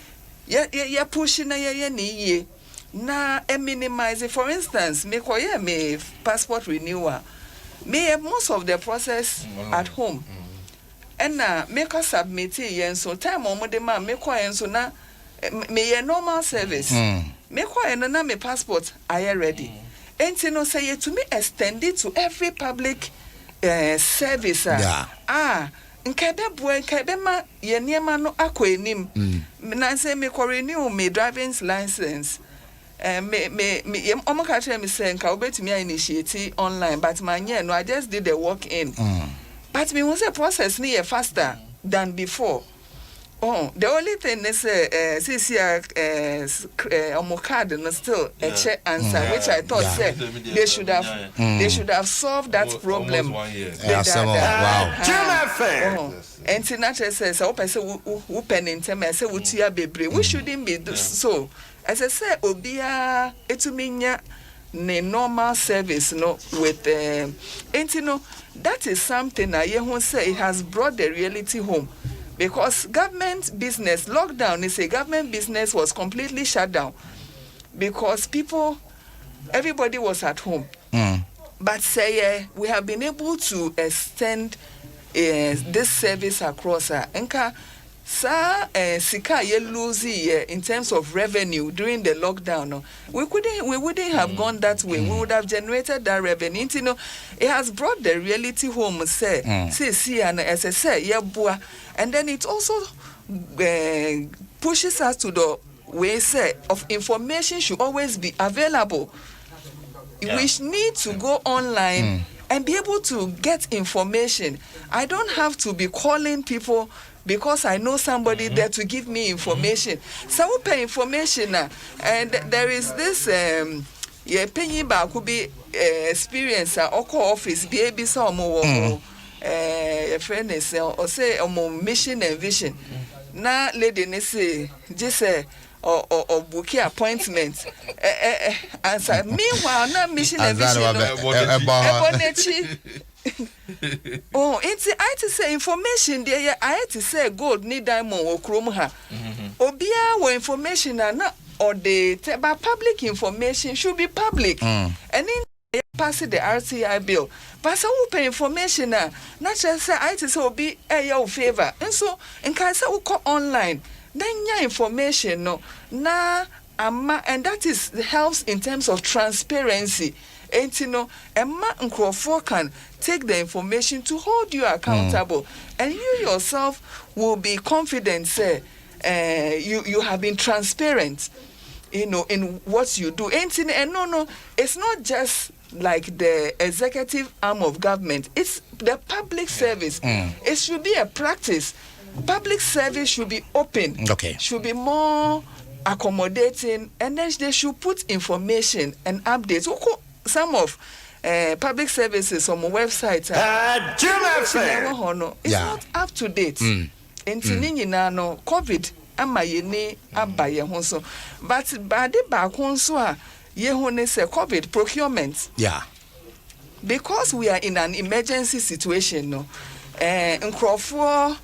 ye pushing na ye ni na minimize for instance me koye me passport renewal me most of the process at home and na make us submit yen so time omo de ma me koye so na me normal service me koye na me passport are ready enti no say to me extend it to every public service nkebe boy nkebe ma ye niema no akwenim na say me ko renew me driving license me omo ka tell me say nka obetimi initiate online but my no I just did the walk in but me was a process near faster than before. The only thing is omo card no still a check answer which I thought said they should have solved that problem. Wow. And Sinatra says I say who pen in time I say utia bebre we shouldn't be so as I say obia etuminya ne normal service no with that is something I who say it has brought the reality home because government business lockdown is a government business was completely shut down because everybody was at home but say we have been able to extend this service across enka sa sika ye lose in terms of revenue during the lockdown we wouldn't have gone that way. We would have generated that revenue. It has brought the reality home say and as I say and then it also pushes us to the way say of information should always be available. We need to go online and be able to get information. I don't have to be calling people because I know somebody there to give me information. So we pay information and there is this penny back could be experience office be some a friend is or say mission and vision. Now lady ne say just say or booking appointment. Answer. Meanwhile, not mission and vision. Oh, it's I to say information there. I had to say gold need diamond or chrome ha. Obia or information are not or the but public information should be public. And in pass the RCI bill. But some who pay information not just say I to say be your favor. And so in case I call online. Then your information no na and that is helps in terms of transparency. And you know, Nkrofo can take the information to hold you accountable, and you yourself will be confident. Say, you have been transparent, you know, in what you do. And no, it's not just like the executive arm of government. It's the public service. It should be a practice. Public service should be open, should be more accommodating, and then they should put information and updates. Some of public services on my website it's not up to date. COVID amayeni abaye honso, but bade back honso yehone say COVID procurement. Because we are in an emergency situation, no, Nkrofo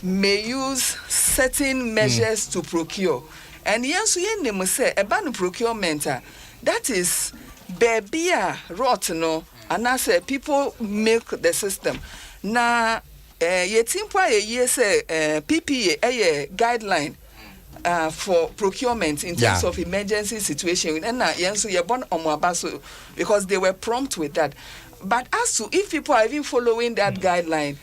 may use certain measures to procure. And yes, we say about procurement, that is baby rot no, and I say people make the system. Now, yetimpa say PPA a guideline for procurement in terms of emergency situation. And yes, we are born on Mwabaso because they were prompt with that. But as to if people are even following that guideline,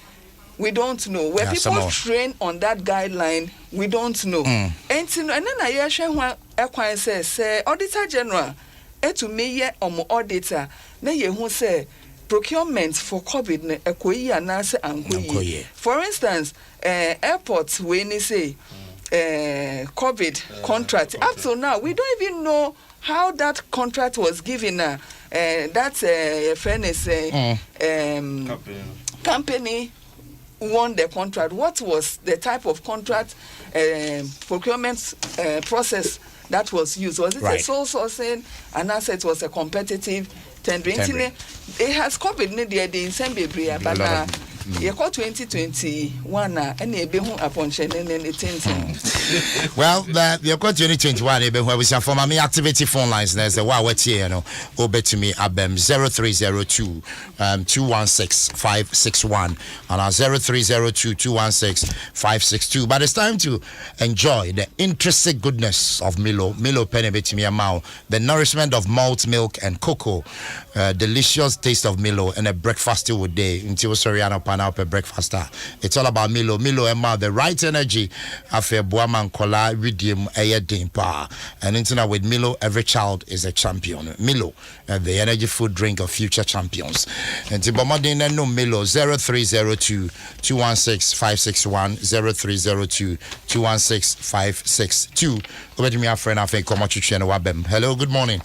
we don't know. Where people train on that guideline, we don't know. And then I hear say Auditor General, to me auditor, na ye say procurement for COVID for instance, airports when they say COVID contract. Up to now, we don't even know how that contract was given. That's fairness company won the contract. What was the type of contract procurement process that was used? Was it a sole sourcing, and as it was a competitive tendering? It has COVID in the same baby, but now you call 2021 and a behun upon Shannon and it. Well, the 2021 where we say for my activity phone lines. There's a what's here, no, over to me abem 0302 216 561 and our 0302 216 562. But it's time to enjoy the intrinsic goodness of Milo penebetimi amount, the nourishment of malt, milk, and cocoa, delicious taste of Milo, and a breakfast with day until Soriano Pana up a breakfast. It's all about Milo Emma, the right energy after Buaman Kola Ridium Ayadin Pa. And internet with Milo, every child is a champion. Milo, the energy food drink of future champions. And Tibomadin no Milo 0302 216 561 0302 216 562. Over to me, our friend, I think, come on to channel Wabem. Hello, good morning.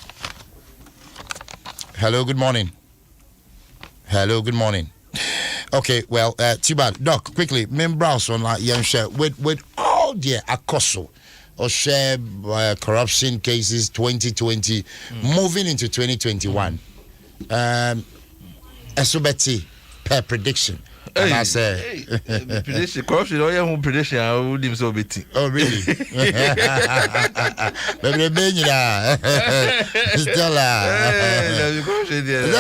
Hello, good morning. Hello, good morning. Okay, well, Tiba, Doc, quickly, browse on young share with all the akoso or share corruption cases 2020 moving into 2021. Esobeti per prediction. And I say prediction corruption or your prediction I would him so bit. Oh really? Baby Benina. Stella.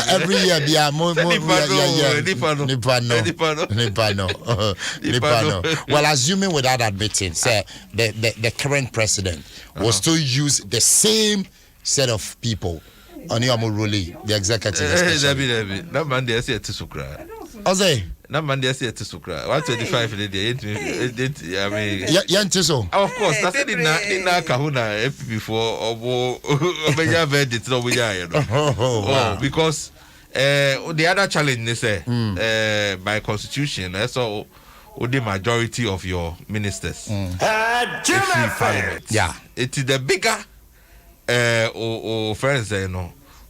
Every year be a more Nipano. Well, assuming without admitting, say the current president will still use the same set of people on your Ruli, the executive. That man they say to Sukra. Ozay. That man they say to Sukra. 125 I mean Yantiso. Of course, that's in Kahuna before or because The other challenge is by constitution, so the majority of your ministers parliament. Yeah, it is the bigger friends,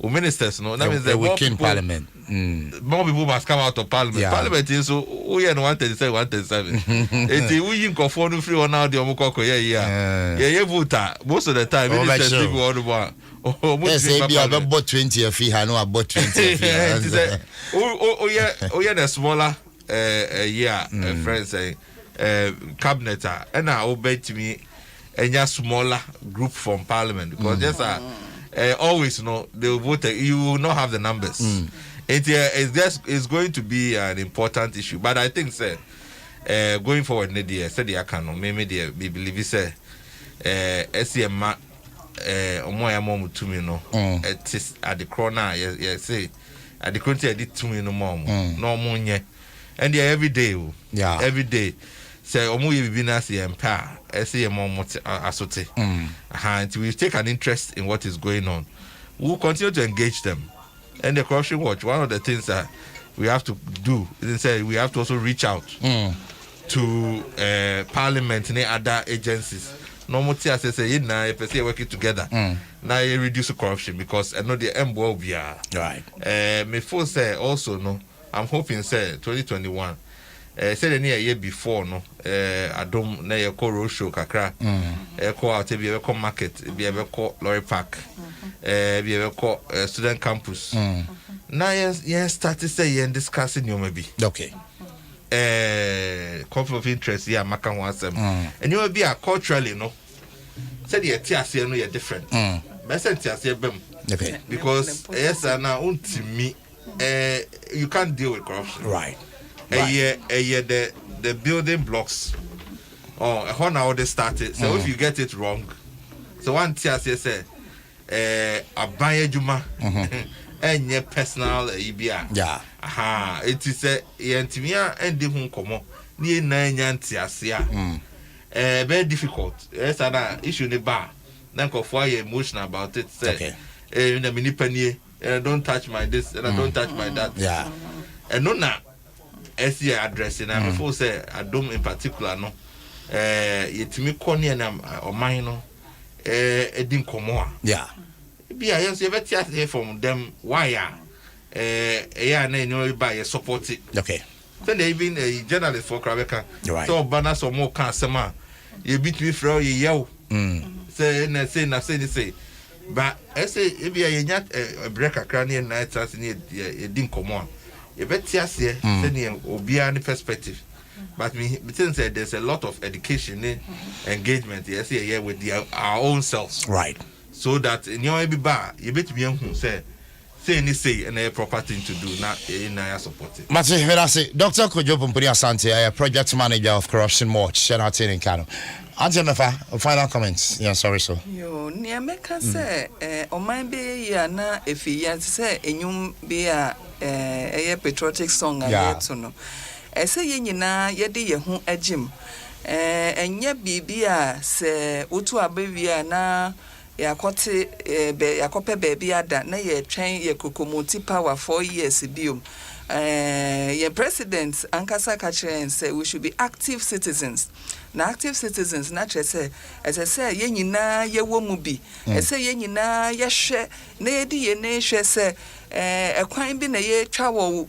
ministers. No, that means the weekend parliament. More people must come out of parliament. Yeah. Parliament is so we are 137, 137. It's we in conform free on now the omukoko. Yeah, voter most of the time. Ministers people all the one. Yes, maybe about 20 of fee. I know about 20 of fee. The smaller friends cabinet and I obey to me a smaller group from parliament because just always they will vote. You will not have the numbers. It's going to be an important issue, but I think going forward, I can maybe believe say SCM omoya mom to me no it is at the corner say at the country did to me no mom no monye and every day every day say omo ye bi na say empa SCM mom asote and we take an interest in what is going on. We'll continue to engage them. And the Corruption Watch, one of the things that we have to do is say we have to also reach out to Parliament and other agencies. Normal say if they working together, now you reduce corruption because I know the M will be right. Me for say also no, I'm hoping say 2021. Said any year before no, Adom na ye call road show kakra, call out be a market, be a call lorry park, be a call student campus. Now yes, started say and discussing you maybe. Okay. Conflict of interest, yeah, Makan wants them, and you will be a culturally no. Said the TSC no, you're different. Message TSC because yes, and now to me, you can't deal with corruption, right? A year, the building blocks. Oh, how now they started. So if you get it wrong, so one TSC say, a buyer juma, and your personal EBA. Yeah. Aha, it is a yentimia and the home come near 9 TSC. Very difficult. Yes, and issue the bar. Then go for emotional about it. Say, in a mini penny, don't touch my this and I don't touch my that. Yeah. And no now. SCI address and I before say Adom in particular no yet me corny and or mine no didn't come on. Yeah. Be I answer better from them why yeah no buy a support it. Okay. Then they even a journalist for Krabeka. Right. So banners or more can sama you beat me for you yell. Say say but I say if you are a breaker cranny and night as in it didn't come on. You better say Obiani perspective, but me say there's a lot of education engagement here with our own selves, right? So that in your bar you better be able say and a proper thing to do not in our support. But I say Dr. Kojo Pumpuri Asante, a project manager of Corruption Watch, Senator in Kano. Answer me final comments. Yeah, sorry so. Yo, near Mecca say, o my be ya na if he say enyum be a patriotic song I to know. I say ye nyina ye de ye ho agim. Enye bibia se utu abewia na yakote yakope baby ada na ye twen ye kokomoti power 4 years biom. Ye president Ankasa Kachere say we should be active citizens. Na active citizens na say as I say ye nyina ye wo mu bi. I say ye nyina ye hwe na ye di ye na hwe say ekwan bi na ye twa wo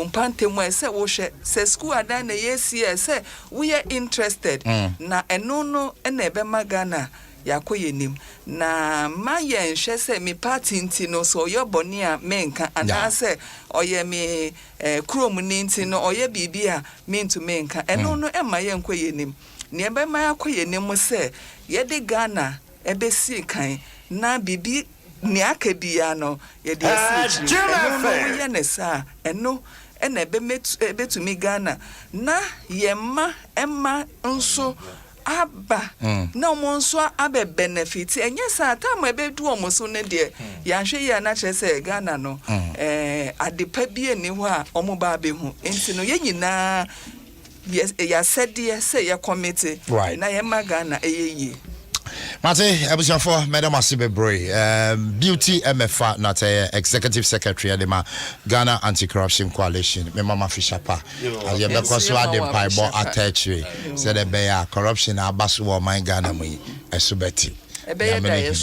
mpantemu say wo hwe say school ada na ye see say we are interested na eno no na ebe magana yakoye nim na maye nhwe se me party nti no so yo boni a menka ana se oye me krom ni nti no oye bibia me ntu menka eno no e maye nkoye nim ne ebe ma yakoye nim se ye de Ghana ebe si kan na bibi ni aka bia no ye de si eno ye ne sa eno ena ebe betumi Ghana na ye ma emma nso aba na omonso abe benefit enye sa tam ebe du omoso ne de ya hwe ya na kire se Ghana no adepa bie ni ho a omoba be hu enti no ye nyina ya sede se ya committee na ye ma Ghana eyeyi Mate, ebusian for Madam Asibebre, Beauty MFA, not Executive Secretary of the Ghana Anti-Corruption Coalition. Me mama Fishapa. As you because you are the Bible attached. Said the bear corruption abasu my Ghana me esubeti. Amen.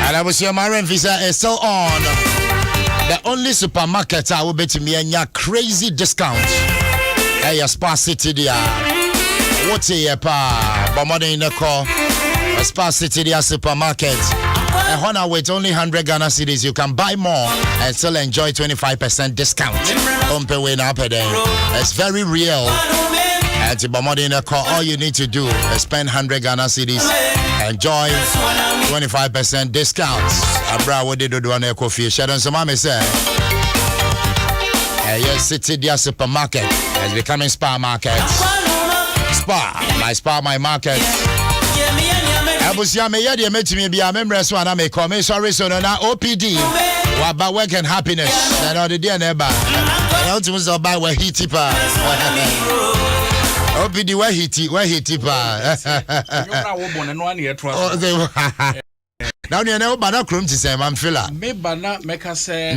And I was your Marian visa is still on. The only supermarket I will bet me a crazy discount. Hey, Spa City there. What's a pa? Bomber in the car. Spa City there supermarket. A Honor with only 100 Ghana cedis, you can buy more and still enjoy 25% discount. It's very real. At the bomber in the car, all you need to do is spend 100 Ghana cedis. Enjoy 25% discounts. Abra, what did you do on a coffee? Shadow, so mommy said, yes, City Dia Supermarket is becoming Spa Market. Spa, my market. I was young, I met me be a member, so I may come in. Sorry, so now OPD. What about work and happiness? And all the dear neighbor. I want to buy where he tipper. OPD where he tipper. Now you know bana krum ti say man filler. Me bana meka say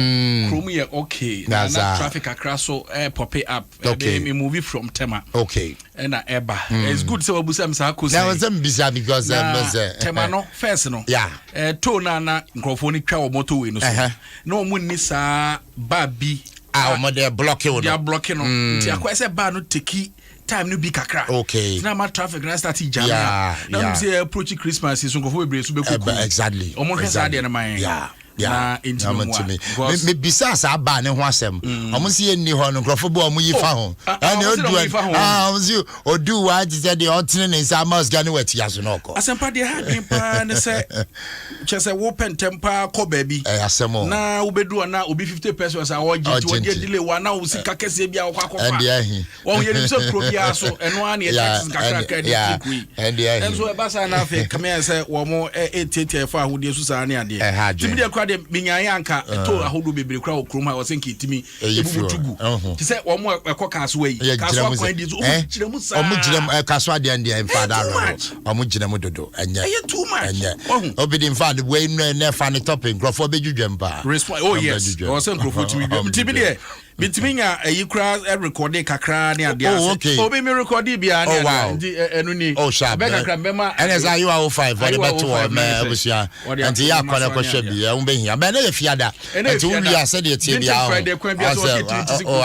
krum ye okay. Na traffic akra so pop up. Okay. Me movie from Tema. Okay. And eba. It's good so obusa me sa Now was them bisa because Tema no first no. Yeah. To na nkrofo ni twa moto we no so. Na omu ni sa ba bi. Omo dey block you no. They are blocking no. Ti akwa say ba no teki time no be kakra. Okay. Now my traffic na start jam. Now say approach Christmas is nkrofo be so be kuku. Exactly. Omo kasa dey na man. Yeah. Me bisa sa ba ne ho asem. Omo se ni ho no nkrofo bo omo yi fa ho. And omo se odu wa ti say the otne ne sa mas gane wati yaso no ko. Asempa dey ha bin pa ne say chese wo pentempa ko baby. Asemo. Na ubedu na obi 50 pesos a wo giti wo dey delay wa na wo sika kese bia wo kwakofa. And there wo ye so probia so eno an ye taxes kakra dey quick. And there. And so e ba sa na fe come here say wo mo 88 fa ahudi so sa ne ade. Timi dey kwa dey binyanya anka to ahodo bebre kwa okrom ha wo sen kitimi ebubu tugu. Ti say wo mo ekoka so yi. Kaso akwan di so omu sa. Omu girem kaso ade ande en fada ro. Omu girem dodo enye. Too much. Obidi in fact we ne fa ne topping grofo bedwudwem pa. Oh yes. O sen grofo timi dey. Bitiminya yikra record kakra ne ade ase. Obi me record bia ne ade enu ni. Be kakra bema. NSI you are 05 for the better me abusia. Anti ya kwala kwhwe bia wo behia. Be na ye fiada. Anti wo bia se de tie bia. Oh ade. Oh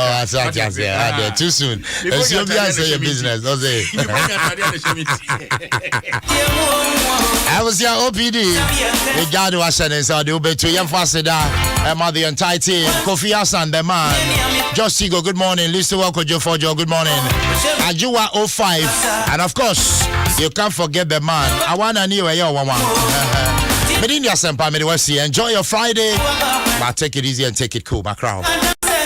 ade too soon. As you bia say your business. No say. I was your OPD. The guard was saying so the obe to yam fasida. The entire team. Kofi Hassan, the man. Just Sigo, good morning. Lisa Wakojo Fojo, good morning. Ajuwa 05. And of course, you can't forget the man. I want to know where you are. Enjoy your Friday. But take it easy and take it cool, my crowd.